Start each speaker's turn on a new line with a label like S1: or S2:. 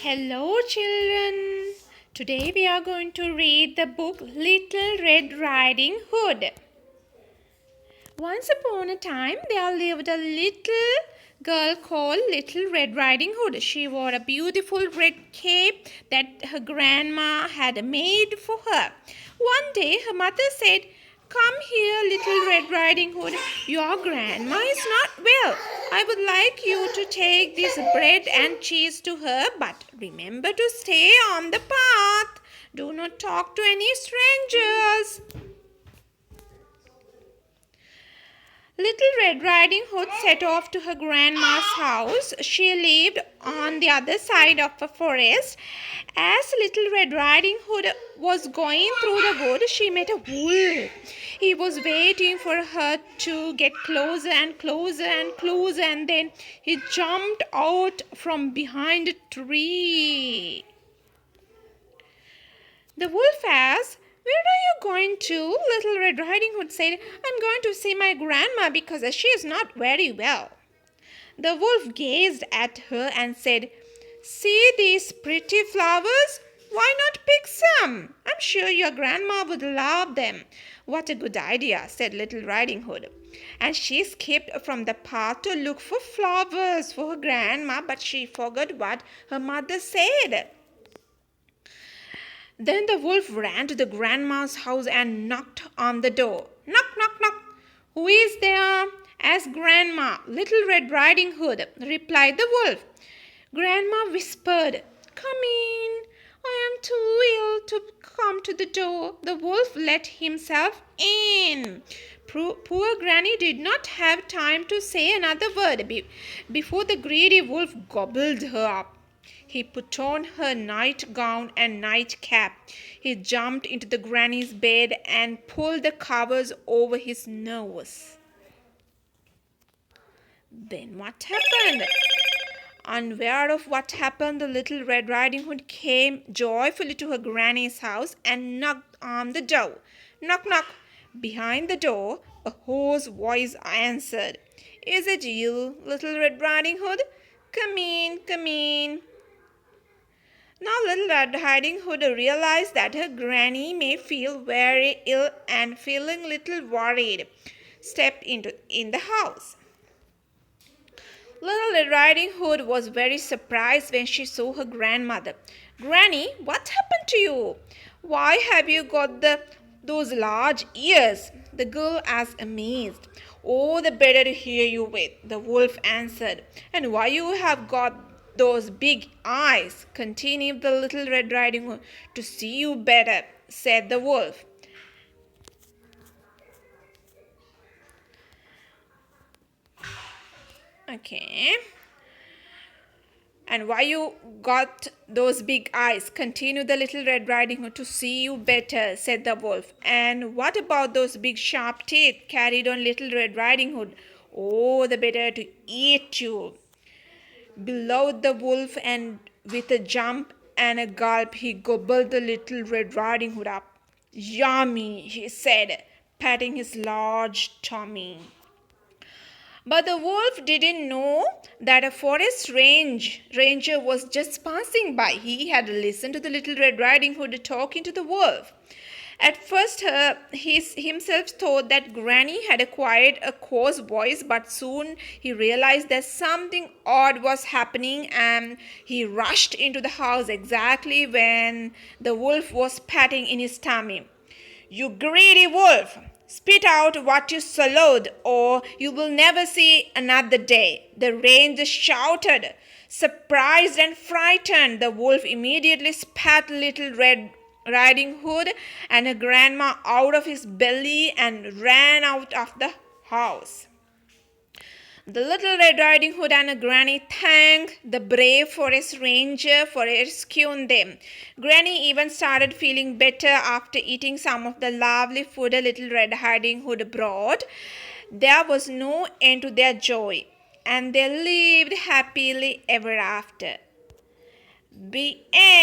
S1: Hello, children. Today we are going to read the book Little Red Riding Hood. Once upon a time, there lived a little girl called Little Red Riding Hood. She wore a beautiful red cape that her grandma had made for her. One day, her mother said, "Come here, Little Red Riding Hood. Your grandma is not well. I would like you to take this bread and cheese to her, but remember to stay on the path. Do not talk to any strangers." Little Red Riding Hood set off to her grandma's house. She lived on the other side of a forest. As Little Red Riding Hood was going through the wood, she met a wolf. He was waiting for her to get closer and closer and closer, and then he jumped out from behind a tree. The wolf asked, "Where are you going to?" Little Red Riding Hood said, "I'm going to see my grandma because she is not very well." The wolf gazed at her and said, "See these pretty flowers? Why not pick some? I'm sure your grandma would love them." "What a good idea," said Little Riding Hood. And she skipped from the path to look for flowers for her grandma, but she forgot what her mother said. Then the wolf ran to the grandma's house and knocked on the door. "Knock, knock, knock. Who is there?" asked Grandma. "Little Red Riding Hood," replied the wolf. Grandma whispered, "Come in. I am too ill to come to the door." The wolf let himself in. Poor Granny did not have time to say another word before the greedy wolf gobbled her up. He put on her nightgown and nightcap. He jumped into the granny's bed and pulled the covers over his nose. Then what happened? Unaware of what happened, the Little Red Riding Hood came joyfully to her granny's house and knocked on the door. "Knock, knock." Behind the door, a hoarse voice answered, "Is it you, Little Red Riding Hood? Come in, come in." Now Little Red Riding Hood realized that her granny may feel very ill, and feeling little worried, stepped in the house. Little Red Riding Hood was very surprised when she saw her grandmother. "Granny, what happened to you? Why have you got those large ears?" The girl asked, amazed. "Oh, the better to hear you with," the wolf answered. "And why you have got those big eyes?" continued the Little Red Riding Hood. "To see you better," said the wolf. Okay. "And why you got those big eyes?" continued the Little Red Riding Hood. "To see you better," said the wolf. "And what about those big sharp teeth?" carried on Little Red Riding Hood. "Oh, the better to eat you," bellowed the wolf, and with a jump and a gulp he gobbled the Little Red Riding Hood up. "Yummy," he said, patting his large tummy. But the wolf didn't know that a forest ranger was just passing by. He had listened to the Little Red Riding Hood talking to the wolf. At first, he himself thought that Granny had acquired a coarse voice, but soon he realized that something odd was happening, and he rushed into the house exactly when the wolf was patting in his tummy. "You greedy wolf! Spit out what you swallowed, or you will never see another day," the ranger shouted. Surprised and frightened, the wolf immediately spat Little Red Riding Hood and her grandma out of his belly and ran out of the house. The Little Red Riding Hood and her granny thanked the brave forest ranger for rescuing them. Granny even started feeling better after eating some of the lovely food the Little Red Riding Hood brought. There was no end to their joy, and they lived happily ever after. The end.